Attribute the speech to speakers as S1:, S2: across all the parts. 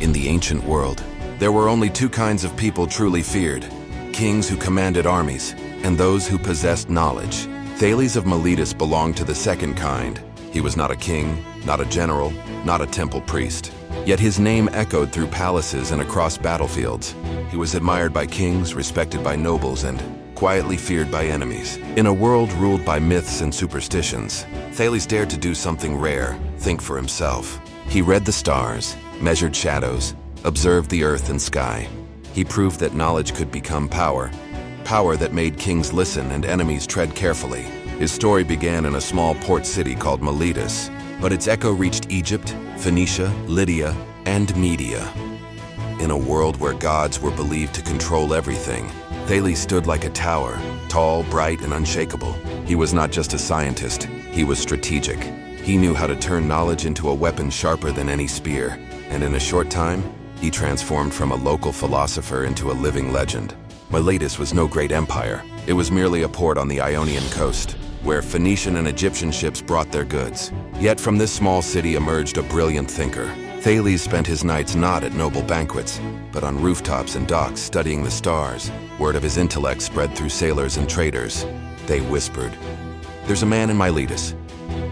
S1: In the ancient world, there were only two kinds of people truly feared: kings who commanded armies, and those who possessed knowledge. Thales of Miletus belonged to the second kind. He was not a king, not a general, not a temple priest. Yet his name echoed through palaces and across battlefields. He was admired by kings, respected by nobles, and quietly feared by enemies. In a world ruled by myths and superstitions, Thales dared to do something rare: think for himself. He read the stars, measured shadows, observed the earth and sky. He proved that knowledge could become power, power that made kings listen and enemies tread carefully. His story began in a small port city called Miletus, but its echo reached Egypt, Phoenicia, Lydia, and Media. In a world where gods were believed to control everything, Thales stood like a tower, tall, bright, and unshakable. He was not just a scientist, he was strategic. He knew how to turn knowledge into a weapon sharper than any spear, and in a short time, he transformed from a local philosopher into a living legend. Miletus was no great empire. It was merely a port on the Ionian coast, where Phoenician and Egyptian ships brought their goods. Yet from this small city emerged a brilliant thinker. Thales spent his nights not at noble banquets, but on rooftops and docks studying the stars. Word of his intellect spread through sailors and traders. They whispered, "There's a man in Miletus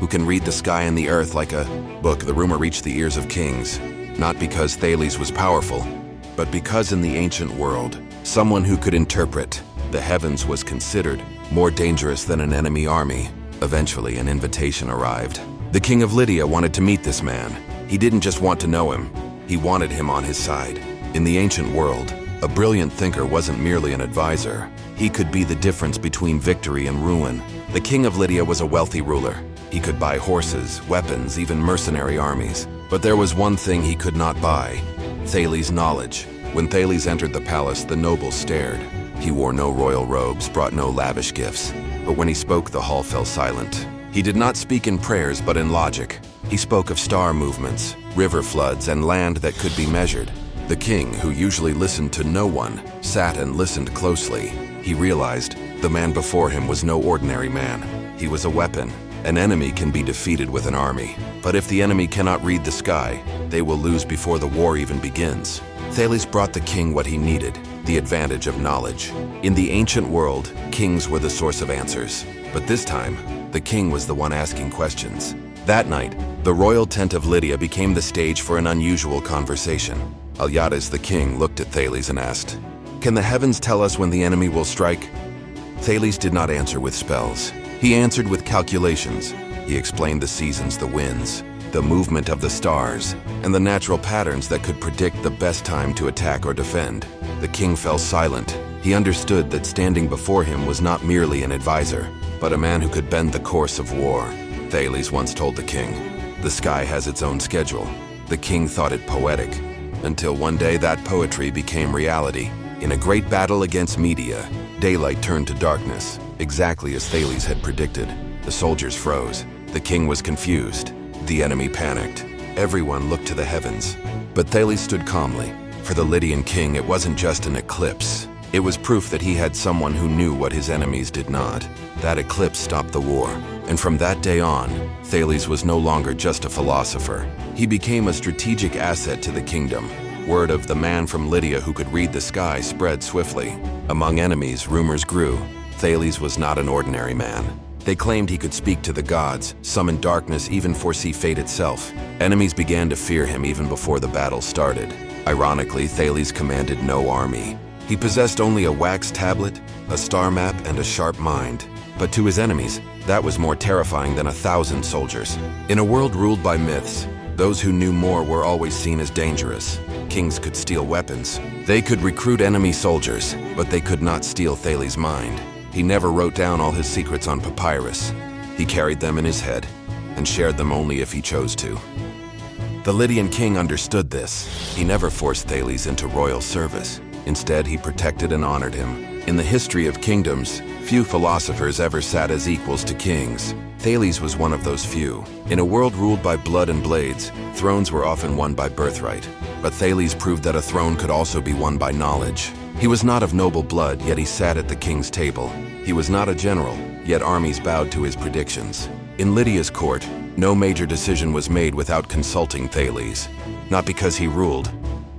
S1: who can read the sky and the earth like a book." The rumor reached the ears of kings, not because Thales was powerful, but because in the ancient world, someone who could interpret the heavens was considered more dangerous than an enemy army. Eventually, an invitation arrived. The king of Lydia wanted to meet this man. He didn't just want to know him, he wanted him on his side. In the ancient world, a brilliant thinker wasn't merely an advisor. He could be the difference between victory and ruin. The king of Lydia was a wealthy ruler. He could buy horses, weapons, even mercenary armies. But there was one thing he could not buy: Thales' knowledge. When Thales entered the palace, the nobles stared. He wore no royal robes, brought no lavish gifts. But when he spoke, the hall fell silent. He did not speak in prayers, but in logic. He spoke of star movements, river floods, and land that could be measured. The king, who usually listened to no one, sat and listened closely. He realized the man before him was no ordinary man. He was a weapon. An enemy can be defeated with an army, but if the enemy cannot read the sky, they will lose before the war even begins. Thales brought the king what he needed: the advantage of knowledge. In the ancient world, kings were the source of answers. But this time, the king was the one asking questions. That night, the royal tent of Lydia became the stage for an unusual conversation. Alyattes, the king, looked at Thales and asked, "Can the heavens tell us when the enemy will strike?" Thales did not answer with spells. He answered with calculations. He explained the seasons, the winds, the movement of the stars, and the natural patterns that could predict the best time to attack or defend. The king fell silent. He understood that standing before him was not merely an advisor, but a man who could bend the course of war. Thales once told the king, "The sky has its own schedule." The king thought it poetic, until one day that poetry became reality. In a great battle against Media, daylight turned to darkness, exactly as Thales had predicted. The soldiers froze. The king was confused. The enemy panicked. Everyone looked to the heavens. But Thales stood calmly. For the Lydian king, it wasn't just an eclipse. It was proof that he had someone who knew what his enemies did not. That eclipse stopped the war. And from that day on, Thales was no longer just a philosopher. He became a strategic asset to the kingdom. Word of the man from Lydia who could read the sky spread swiftly. Among enemies, rumors grew. Thales was not an ordinary man. They claimed he could speak to the gods, summon darkness, even foresee fate itself. Enemies began to fear him even before the battle started. Ironically, Thales commanded no army. He possessed only a wax tablet, a star map, and a sharp mind. But to his enemies, that was more terrifying than 1,000 soldiers. In a world ruled by myths, those who knew more were always seen as dangerous. Kings could steal weapons. They could recruit enemy soldiers, but they could not steal Thales' mind. He never wrote down all his secrets on papyrus. He carried them in his head and shared them only if he chose to. The Lydian king understood this. He never forced Thales into royal service. Instead, he protected and honored him. In the history of kingdoms, few philosophers ever sat as equals to kings. Thales was one of those few. In a world ruled by blood and blades, thrones were often won by birthright. But Thales proved that a throne could also be won by knowledge. He was not of noble blood, yet he sat at the king's table. He was not a general, yet armies bowed to his predictions. In Lydia's court, no major decision was made without consulting Thales. Not because he ruled,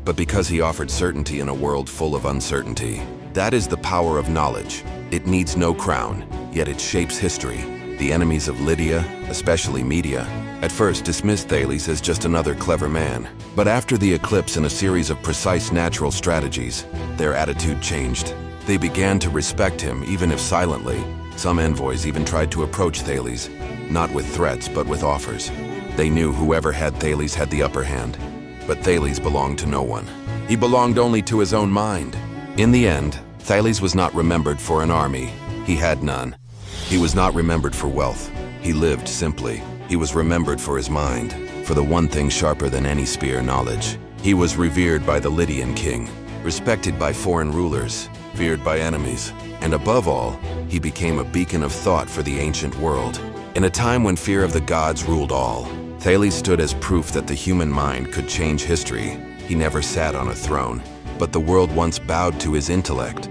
S1: but because he offered certainty in a world full of uncertainty. That is the power of knowledge. It needs no crown, yet it shapes history. The enemies of Lydia, especially media, at first dismissed Thales as just another clever man. But after the eclipse and a series of precise natural strategies, their attitude changed. They began to respect him, even if silently. Some envoys even tried to approach Thales, not with threats, but with offers. They knew whoever had Thales had the upper hand. But Thales belonged to no one. He belonged only to his own mind. In the end, Thales was not remembered for an army. He had none. He was not remembered for wealth. He lived simply. He was remembered for his mind, for the one thing sharper than any spear, knowledge. He was revered by the Lydian king, respected by foreign rulers, feared by enemies, and above all, he became a beacon of thought for the ancient world. In a time when fear of the gods ruled all, Thales stood as proof that the human mind could change history. He never sat on a throne, but the world once bowed to his intellect.